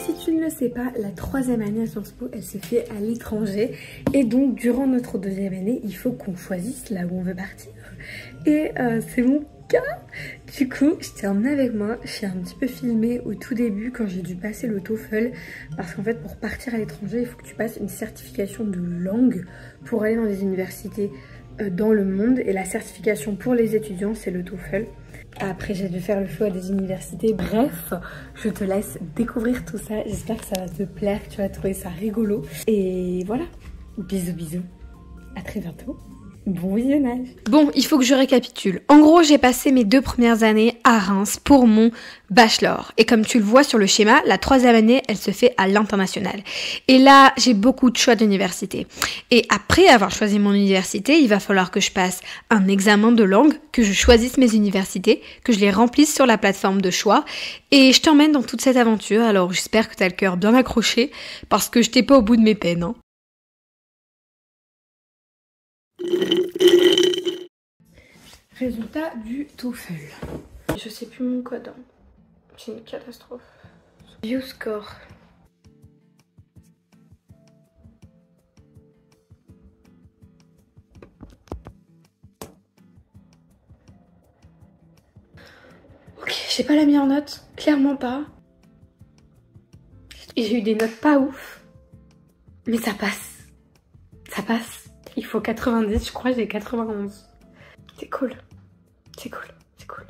si tu ne le sais pas, la 3e année à Sciences Po, elle se fait à l'étranger. Et donc, durant notre 2e année, il faut qu'on choisisse là où on veut partir. Et c'est mon cas. Du coup, je t'ai emmené avec moi. J'ai un petit peu filmé au tout début quand j'ai dû passer le TOEFL. Parce qu'en fait, pour partir à l'étranger, il faut que tu passes une certification de langue pour aller dans des universités dans le monde. Et la certification pour les étudiants, c'est le TOEFL. Après, j'ai dû faire le choix des universités. Bref, je te laisse découvrir tout ça. J'espère que ça va te plaire, que tu vas trouver ça rigolo. Et voilà, bisous bisous. À très bientôt. Bon visionnage. Bon, il faut que je récapitule. En gros, j'ai passé mes 2 premières années à Reims pour mon bachelor. Et comme tu le vois sur le schéma, la 3e année, elle se fait à l'international. Et là, j'ai beaucoup de choix d'université. Et après avoir choisi mon université, il va falloir que je passe un examen de langue, que je choisisse mes universités, que je les remplisse sur la plateforme de choix. Et je t'emmène dans toute cette aventure. Alors, j'espère que t'as le cœur bien accroché, parce que je t'ai pas au bout de mes peines, hein. Résultat du TOEFL. Je sais plus mon code. Hein. C'est une catastrophe. View score. Ok, j'ai pas la meilleure note. Clairement pas. J'ai eu des notes pas ouf. Mais ça passe. Ça passe. Il faut 90, je crois, j'ai 91. C'est cool. C'est cool. C'est cool.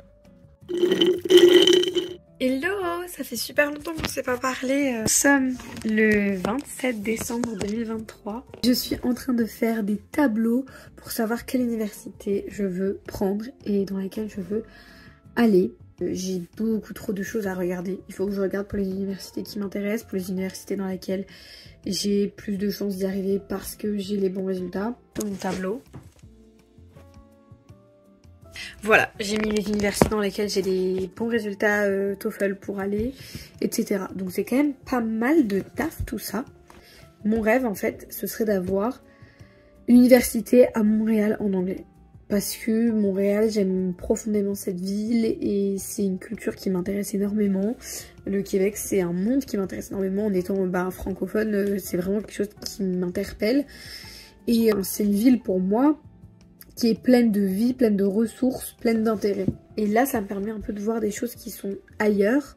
Hello, ça fait super longtemps qu'on ne s'est pas parlé. Nous sommes le 27 décembre 2023. Je suis en train de faire des tableaux pour savoir quelle université je veux prendre et dans laquelle je veux aller. J'ai beaucoup trop de choses à regarder. Il faut que je regarde pour les universités qui m'intéressent, pour les universités dans lesquelles j'ai plus de chances d'y arriver parce que j'ai les bons résultats. Dans mon tableau. Voilà, j'ai mis les universités dans lesquelles j'ai des bons résultats TOEFL pour aller, etc. Donc c'est quand même pas mal de taf tout ça. Mon rêve en fait, ce serait d'avoir une université à Montréal en anglais. Parce que Montréal, j'aime profondément cette ville et c'est une culture qui m'intéresse énormément. Le Québec, c'est un monde qui m'intéresse énormément. En étant francophone, c'est vraiment quelque chose qui m'interpelle. Et c'est une ville pour moi qui est pleine de vie, pleine de ressources, pleine d'intérêt. Et là, ça me permet un peu de voir des choses qui sont ailleurs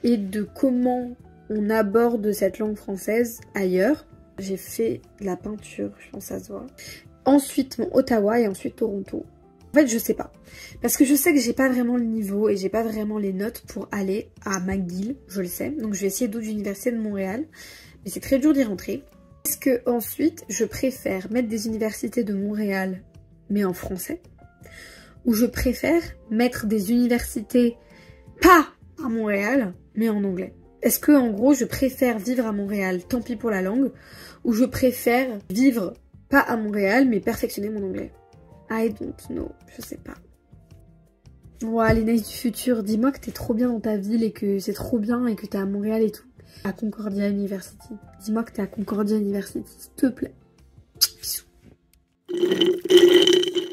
et de comment on aborde cette langue française ailleurs. J'ai fait de la peinture, je pense que ça se voit. Ensuite, Ottawa et ensuite Toronto. En fait, je sais pas. Parce que je sais que j'ai pas vraiment le niveau et j'ai pas vraiment les notes pour aller à McGill, je le sais. Donc je vais essayer d'autres universités de Montréal. Mais c'est très dur d'y rentrer. Est-ce que ensuite, je préfère mettre des universités de Montréal mais en français, ou je préfère mettre des universités pas à Montréal, mais en anglais. Est-ce que en gros je préfère vivre à Montréal, tant pis pour la langue, ou je préfère vivre pas à Montréal, mais perfectionner mon anglais? I don't know, je sais pas. Ouais, les Nice du futur, dis-moi que t'es trop bien dans ta ville et que c'est trop bien et que t'es à Montréal et tout. À Concordia University. Dis-moi que t'es à Concordia University, s'il te plaît. Bisous.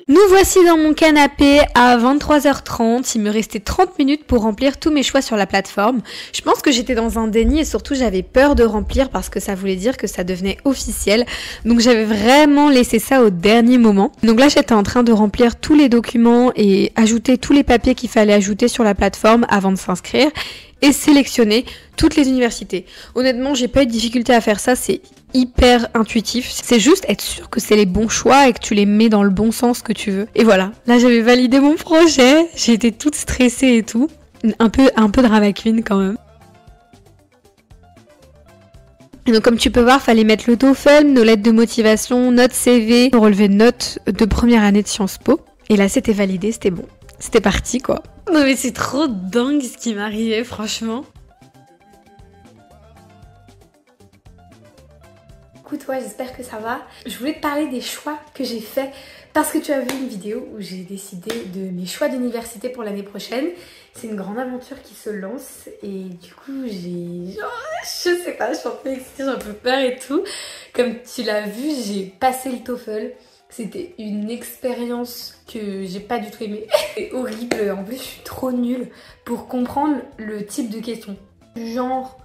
Nous voici dans mon canapé à 23h30, il me restait 30 minutes pour remplir tous mes choix sur la plateforme. Je pense que j'étais dans un déni et surtout j'avais peur de remplir parce que ça voulait dire que ça devenait officiel. Donc j'avais vraiment laissé ça au dernier moment. Donc là j'étais en train de remplir tous les documents et ajouter tous les papiers qu'il fallait ajouter sur la plateforme avant de s'inscrire et sélectionner toutes les universités. Honnêtement, j'ai pas eu de difficulté à faire ça, c'est hyper intuitif. C'est juste être sûr que c'est les bons choix et que tu les mets dans le bon sens que tu veux. Et voilà, là j'avais validé mon projet, j'ai été toute stressée et tout. Un peu drama queen quand même. Et donc comme tu peux voir, fallait mettre le TOEFL, nos lettres de motivation, notre CV, nos relevés de notes de première année de Sciences Po. Et là c'était validé, c'était bon. C'était parti quoi. Non mais c'est trop dingue ce qui m'arrivait franchement. Écoute, ouais, j'espère que ça va. Je voulais te parler des choix que j'ai faits parce que tu as vu une vidéo où j'ai décidé de mes choix d'université pour l'année prochaine. C'est une grande aventure qui se lance et du coup j'ai... je sais pas, je suis un peu excitée, j'ai un peu peur et tout. Comme tu l'as vu, j'ai passé le TOEFL. C'était une expérience que j'ai pas du tout aimée. C'est horrible, en plus je suis trop nulle pour comprendre le type de questions. Genre...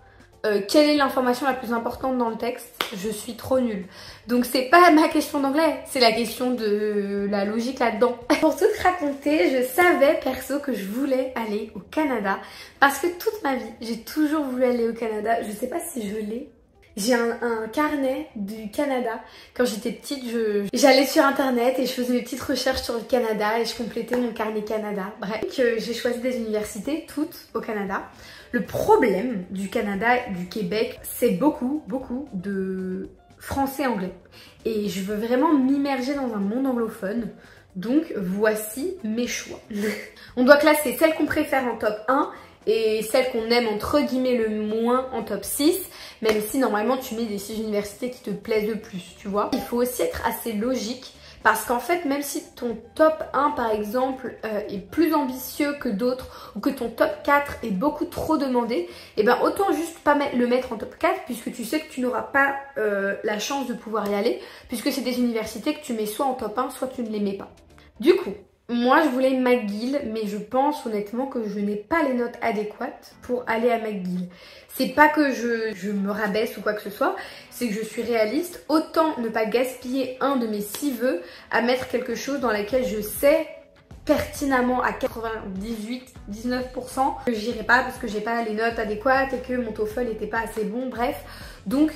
quelle est l'information la plus importante dans le texte? Je suis trop nulle. Donc c'est pas ma question d'anglais, c'est la question de la logique là-dedans. Pour tout raconter, je savais perso que je voulais aller au Canada parce que toute ma vie, j'ai toujours voulu aller au Canada. Je sais pas si je l'ai. J'ai un carnet du Canada. Quand j'étais petite, j'allais sur internet et je faisais mes petites recherches sur le Canada et je complétais mon carnet Canada. Bref, j'ai choisi des universités, toutes au Canada. Le problème du Canada et du Québec, c'est beaucoup de français-anglais. Et je veux vraiment m'immerger dans un monde anglophone. Donc voici mes choix. On doit classer celles qu'on préfère en top 1 et celles qu'on aime entre guillemets le moins en top 6, même si normalement tu mets des 6 universités qui te plaisent le plus, tu vois. Il faut aussi être assez logique parce qu'en fait, même si ton top 1 par exemple est plus ambitieux que d'autres ou que ton top 4 est beaucoup trop demandé, et ben autant juste pas le mettre en top 4 puisque tu sais que tu n'auras pas la chance de pouvoir y aller puisque c'est des universités que tu mets soit en top 1 soit tu ne les mets pas. Du coup, moi je voulais McGill, mais je pense honnêtement que je n'ai pas les notes adéquates pour aller à McGill. C'est pas que je me rabaisse ou quoi que ce soit, c'est que je suis réaliste. Autant ne pas gaspiller un de mes 6 vœux à mettre quelque chose dans laquelle je sais pertinemment à 98-19% que j'irai pas parce que j'ai pas les notes adéquates et que mon TOEFL n'était pas assez bon, bref. Donc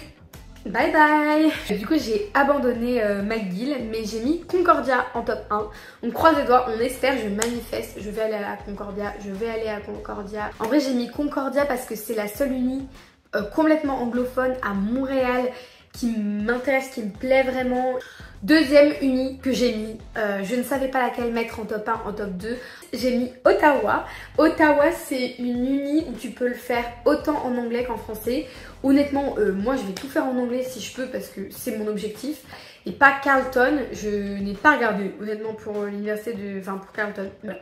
bye bye. Du coup j'ai abandonné McGill, mais j'ai mis Concordia en top 1. On croise les doigts, on espère, je manifeste, je vais aller à Concordia, je vais aller à Concordia. En vrai j'ai mis Concordia parce que c'est la seule uni complètement anglophone à Montréal qui m'intéresse, qui me plaît vraiment. Deuxième uni que j'ai mis, je ne savais pas laquelle mettre en top 1, en top 2. J'ai mis Ottawa. Ottawa c'est une uni où tu peux le faire autant en anglais qu'en français. Honnêtement, moi je vais tout faire en anglais si je peux parce que c'est mon objectif. Et pas Carleton, je n'ai pas regardé honnêtement pour l'université de... Enfin pour Carleton. Voilà.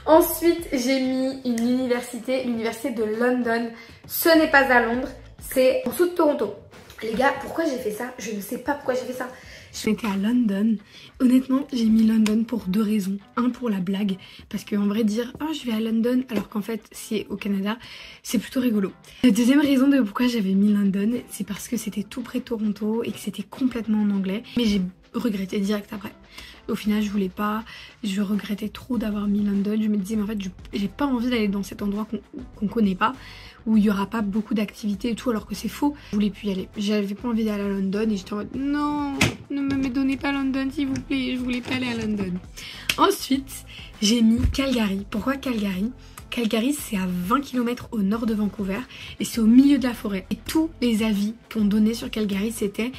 Ensuite j'ai mis une université, l'université de London. Ce n'est pas à Londres, c'est en dessous de Toronto. Les gars, pourquoi j'ai fait ça? Je ne sais pas pourquoi j'ai fait ça. J'étais à London. Honnêtement, j'ai mis London pour 2 raisons. Un, pour la blague, parce qu'en vrai dire « Oh, je vais à London », alors qu'en fait, c'est au Canada, c'est plutôt rigolo. La deuxième raison de pourquoi j'avais mis London, c'est parce que c'était tout près de Toronto et que c'était complètement en anglais. Mais j'ai regretté direct après. Au final, je voulais pas, je regrettais trop d'avoir mis London. Je me disais, mais en fait, j'ai pas envie d'aller dans cet endroit qu'on connaît pas, où il y aura pas beaucoup d'activités et tout, alors que c'est faux. Je voulais plus y aller. J'avais pas envie d'aller à London et j'étais en mode, non, ne me donnez pas London, s'il vous plaît, je voulais pas aller à London. Ensuite, j'ai mis Calgary. Pourquoi Calgary? Calgary, c'est à 20 km au nord de Vancouver et c'est au milieu de la forêt. Et tous les avis qu'on donnait sur Calgary, c'était,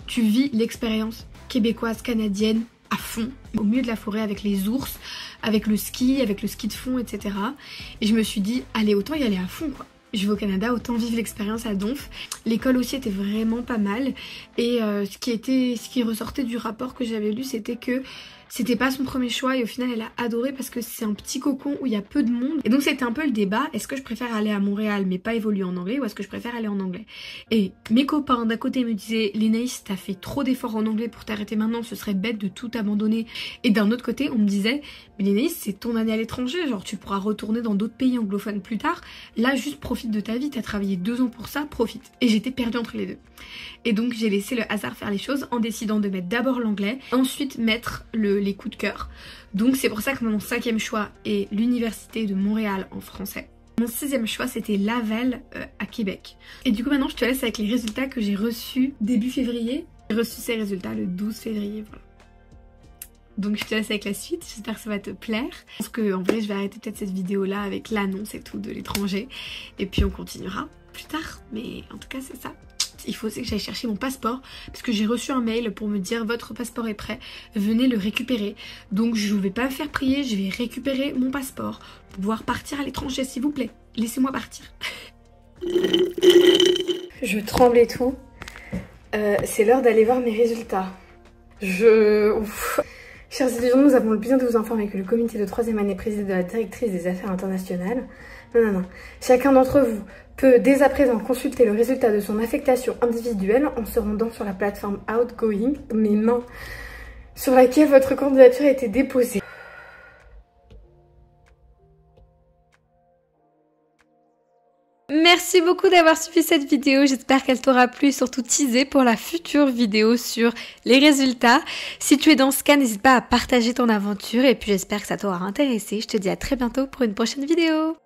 tu vis l'expérience québécoise, canadienne, à fond, au milieu de la forêt avec les ours, avec le ski de fond, etc. Et je me suis dit, allez, autant y aller à fond, quoi. Je vais au Canada, autant vivre l'expérience à donf. L'école aussi était vraiment pas mal. Et ce qui ressortait du rapport que j'avais lu, c'était que c'était pas son premier choix et au final elle a adoré parce que c'est un petit cocon où il y a peu de monde. Et donc c'était un peu le débat, est-ce que je préfère aller à Montréal mais pas évoluer en anglais ou est-ce que je préfère aller en anglais? Et mes copains d'un côté me disaient, Lénaïs, t'as fait trop d'efforts en anglais pour t'arrêter maintenant, ce serait bête de tout abandonner. Et d'un autre côté on me disait, mais Lénaïs, c'est ton année à l'étranger, genre tu pourras retourner dans d'autres pays anglophones plus tard, là juste profite de ta vie, t'as travaillé 2 ans pour ça, profite. Et j'étais perdue entre les deux. Et donc j'ai laissé le hasard faire les choses en décidant de mettre d'abord l'anglais, ensuite mettre les coups de cœur. Donc c'est pour ça que mon 5e choix est l'université de Montréal en français. Mon 6e choix c'était Laval à Québec. Et du coup maintenant je te laisse avec les résultats que j'ai reçus début février. J'ai reçu ces résultats le 12 février, voilà. Donc je te laisse avec la suite, j'espère que ça va te plaire. Je pense qu'en vrai je vais arrêter peut-être cette vidéo là avec l'annonce et tout de l'étranger. Et puis on continuera plus tard, mais en tout cas c'est ça. Il faut aussi que j'aille chercher mon passeport parce que j'ai reçu un mail pour me dire votre passeport est prêt, venez le récupérer. Donc je ne vais pas me faire prier, je vais récupérer mon passeport pour pouvoir partir à l'étranger s'il vous plaît. Laissez-moi partir. Je tremble et tout. C'est l'heure d'aller voir mes résultats. Chers étudiants, nous avons le plaisir de vous informer que le comité de 3e année présidé de la directrice des affaires internationales. Non. Chacun d'entre vous peut dès à présent consulter le résultat de son affectation individuelle en se rendant sur la plateforme Outgoing, mes mains, sur laquelle votre candidature a été déposée. Merci beaucoup d'avoir suivi cette vidéo, j'espère qu'elle t'aura plu, surtout teasé pour la future vidéo sur les résultats. Si tu es dans ce cas, n'hésite pas à partager ton aventure et puis j'espère que ça t'aura intéressé. Je te dis à très bientôt pour une prochaine vidéo.